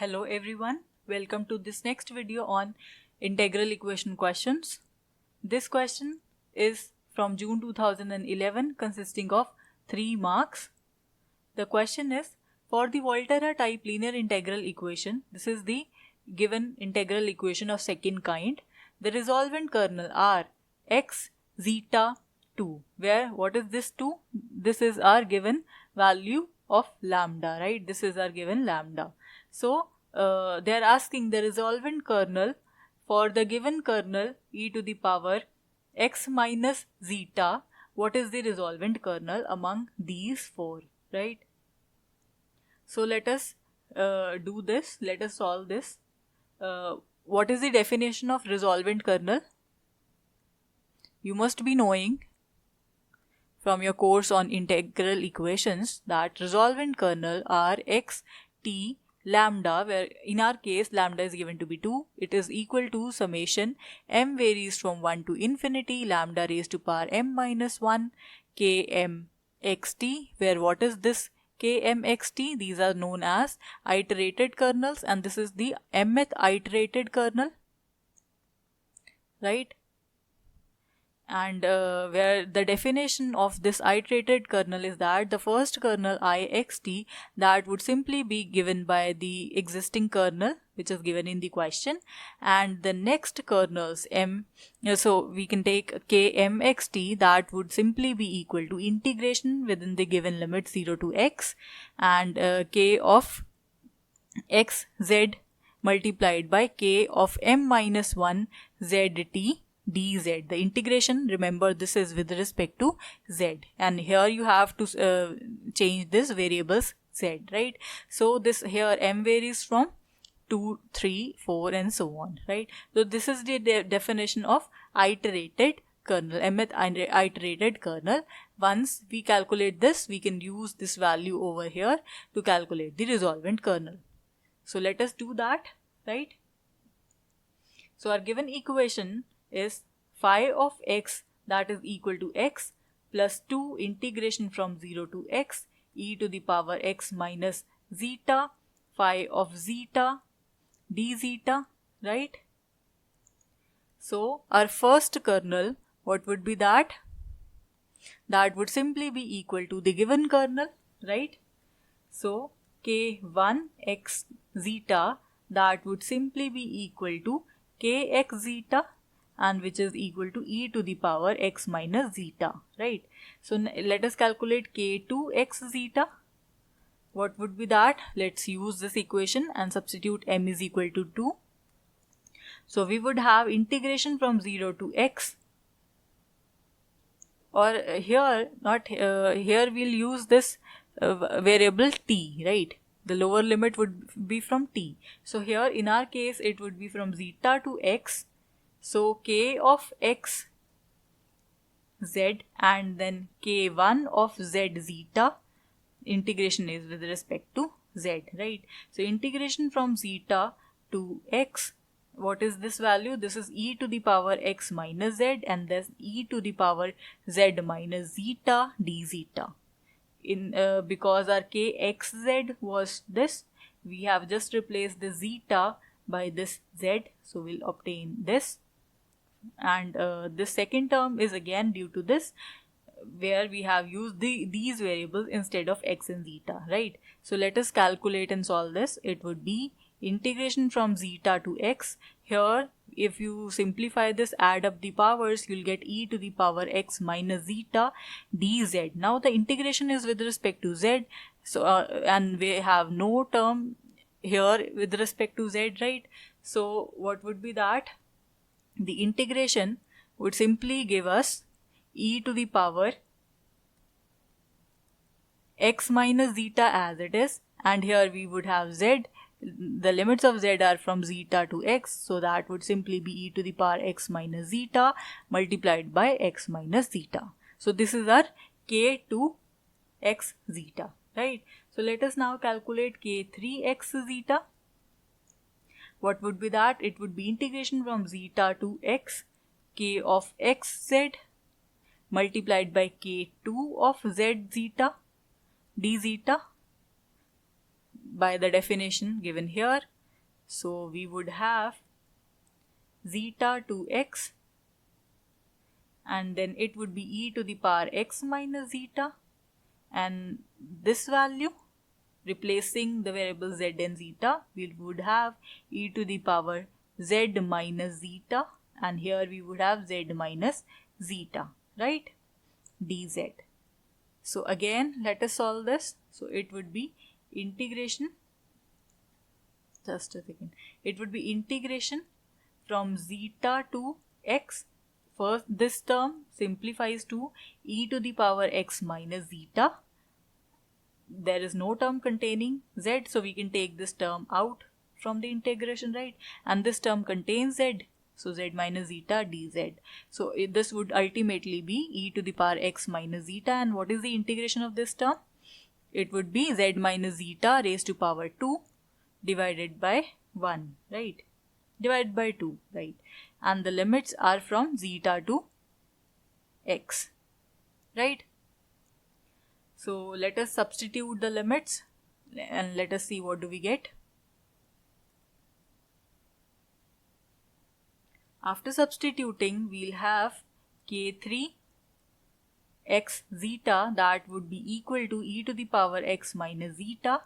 Hello everyone, welcome to this next video on integral equation questions. This question is from June 2011 consisting of 3 marks. The question is, for the Volterra type linear integral equation, this is the given integral equation of second kind, the resolvent kernel are x zeta 2, where what is this 2? This is our given value of lambda, right? This is our given lambda. So they are asking the resolvent kernel for the given kernel e to the power x minus zeta. What is the resolvent kernel among these four, right? So let us do this. Let us solve this. What is the definition of resolvent kernel? You must be knowing from your course on integral equations that resolvent kernel are x t lambda, where in our case lambda is given to be 2. It is equal to summation m varies from 1 to infinity lambda raised to power m minus 1 km xt, where what is this km xt? These are known as iterated kernels and this is the mth iterated kernel, right? And where the definition of this iterated kernel is that the first kernel ixt, that would simply be given by the existing kernel which is given in the question, and the next kernels m, so we can take kmxt, that would simply be equal to integration within the given limit 0 to x and k of xz multiplied by k of m minus 1 zt dz. The integration, remember, this is with respect to z, and here you have to change this variables z, right? So this here m varies from 2, 3, 4 and so on, right? So this is the definition of iterated kernel, mth iterated kernel. Once we calculate this, we can use this value over here to calculate the resolvent kernel. So let us do that, right? So our given equation is phi of x, that is equal to x plus 2 integration from 0 to x e to the power x minus zeta phi of zeta d zeta, right? So our first kernel, what would be that? That would simply be equal to the given kernel, right? So k1 x zeta, that would simply be equal to kx zeta, and which is equal to e to the power x minus zeta, right? So let us calculate k2 x zeta. What would be that? Let's use this equation and substitute m is equal to 2. So we would have integration from 0 to x, or here not here we'll use this variable t, right? The lower limit would be from t. So here in our case it would be from zeta to x. So k of x z and then k1 of z zeta, integration is with respect to z, right? So integration from zeta to x, what is this value? This is e to the power x minus z and then e to the power z minus zeta d zeta. In because our kxz was this, we have just replaced the zeta by this z, so we'll obtain this. And this second term is again due to this, where we have used these variables instead of x and zeta, right? So let us calculate and solve this. It would be integration from zeta to x. Here if you simplify this, add up the powers, you'll get e to the power x minus zeta dz. Now the integration is with respect to z, so and we have no term here with respect to z, right? So what would be that? The integration would simply give us e to the power x minus zeta as it is, and here we would have z. The limits of z are from zeta to x, so that would simply be e to the power x minus zeta multiplied by x minus zeta. So this is our k2 x zeta, right? So let us now calculate k3 x zeta. What would be that? It would be integration from zeta to x, k of xz multiplied by k2 of z zeta d zeta by the definition given here. So we would have zeta to x, and then it would be e to the power x minus zeta, and this value, replacing the variable z and zeta, we would have e to the power z minus zeta, and here we would have z minus zeta, right, dz. So again, let us solve this. So it would be integration, just a second, it would be integration from zeta to x. First, this term simplifies to e to the power x minus zeta. There is no term containing z, so we can take this term out from the integration, right? And this term contains z, so z minus zeta dz. So this would ultimately be e to the power x minus zeta. And what is the integration of this term? It would be z minus zeta raised to power 2 divided by 1, right? Divided by 2, right? And the limits are from zeta to x, right? So let us substitute the limits and let us see what do we get. After substituting, we'll have k3 x zeta, that would be equal to e to the power x minus zeta,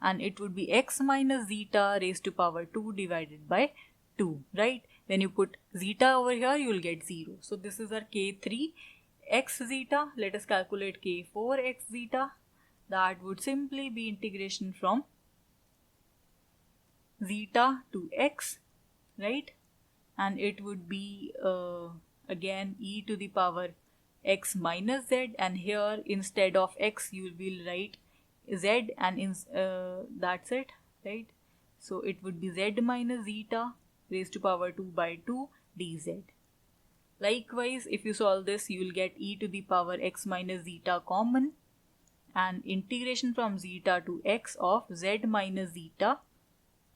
and it would be x minus zeta raised to power 2 divided by 2, right? When you put zeta over here, you will get 0. So this is our k3 x zeta. Let us calculate k4 x zeta. That would simply be integration from zeta to x, right? And it would be again e to the power x minus z, and here instead of x you will write z, and that's it, right? So it would be z minus zeta raised to power 2 by 2 dz. Likewise, if you solve this, you will get e to the power x minus zeta common, and integration from zeta to x of z minus zeta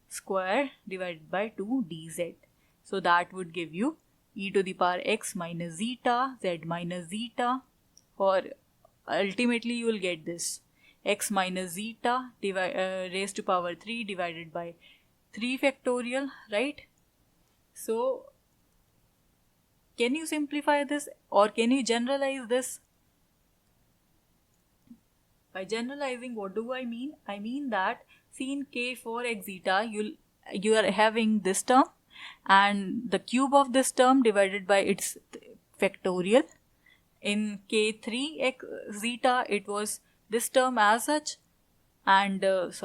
square divided by 2 dz. So that would give you e to the power x minus zeta, z minus zeta, or ultimately you will get this x minus zeta raised to power 3 divided by 3 factorial, right? So can you simplify this, or can you generalize this? By generalizing, what do I mean? I mean that, see, in k4 x zeta, you are having this term and the cube of this term divided by its factorial. In k3 x zeta, it was this term as such, and this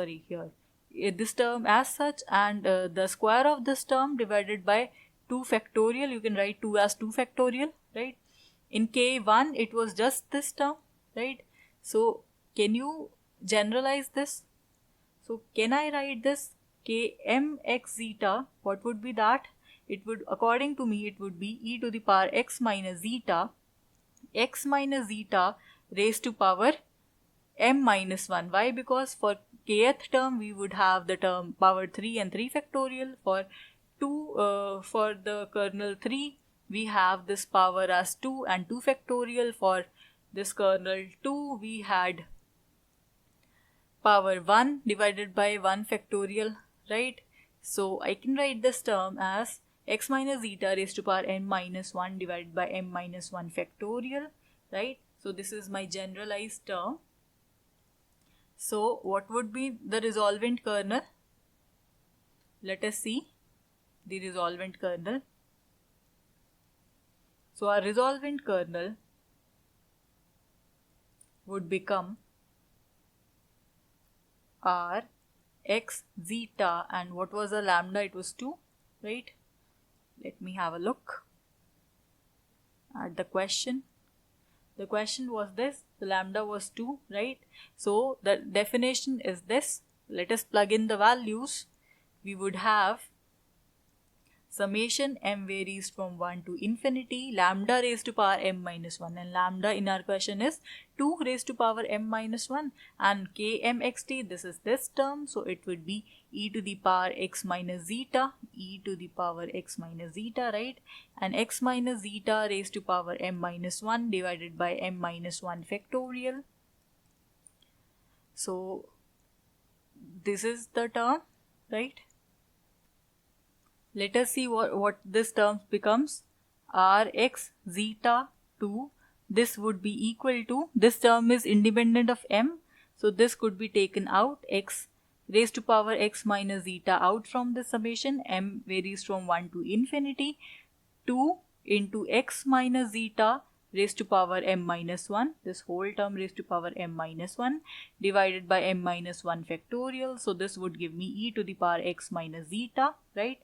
term as such, and the square of this term divided by 2 factorial. You can write 2 as 2 factorial, right? In k1, it was just this term, right? So can you generalize this? So can I write this km x zeta? What would be that? It would, according to me, it would be e to the power x minus zeta raised to power m minus 1. Why? Because for kth term we would have the term power 3 and 3 factorial. For the kernel 3 we have this power as 2 and 2 factorial. For this kernel 2 we had power 1 divided by 1 factorial, right? So I can write this term as x minus zeta raised to power n minus 1 divided by m minus 1 factorial, right? So this is my generalized term. So what would be the resolvent kernel? Let us see the resolvent kernel. So our resolvent kernel would become r x zeta, and what was the lambda? It was 2, right? Let me have a look at the question. The question was this, the lambda was 2, right? So the definition is this. Let us plug in the values. We would have summation m varies from 1 to infinity, lambda raised to power m minus 1, and lambda in our question is 2 raised to power m minus 1, and kmxt, this is this term, so it would be e to the power x minus zeta, right? And x minus zeta raised to power m minus 1 divided by m minus 1 factorial. So this is the term, right? Let us see what this term becomes. Rx zeta 2, this would be equal to, this term is independent of m, so this could be taken out, x raised to power x minus zeta out from the summation, m varies from 1 to infinity, 2 into x minus zeta raised to power m minus 1, this whole term raised to power m minus 1 divided by m minus 1 factorial. So this would give me e to the power x minus zeta, right?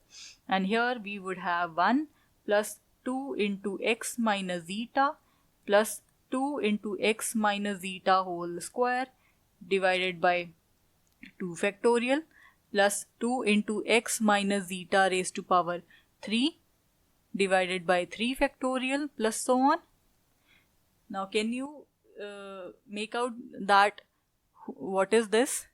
And here we would have 1 plus 2 into x minus zeta plus 2 into x minus zeta whole square divided by 2 factorial plus 2 into x minus zeta raised to power 3 divided by 3 factorial plus so on. Now can you make out that what is this?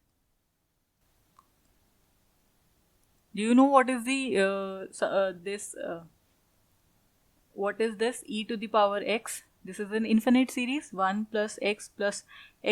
Do you know what is the what is this e to the power x? This is an infinite series, 1 plus x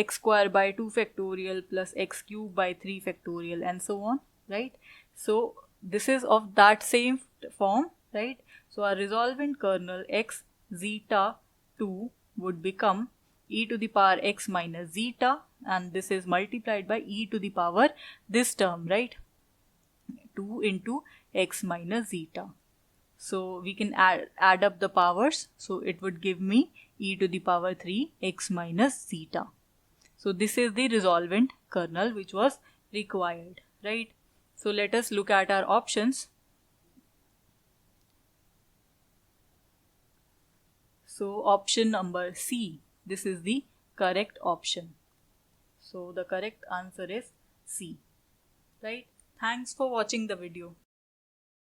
square by 2 factorial plus x cube by 3 factorial and so on, right? So this is of that same form, right? So our resolvent kernel x zeta 2 would become e to the power x minus zeta, and this is multiplied by e to the power this term, right? 2 into x minus zeta. So we can add up the powers. So it would give me e to the power 3 x minus zeta. So this is the resolvent kernel which was required, right? So let us look at our options. So option number C, this is the correct option. So the correct answer is C, right? Thanks for watching the video.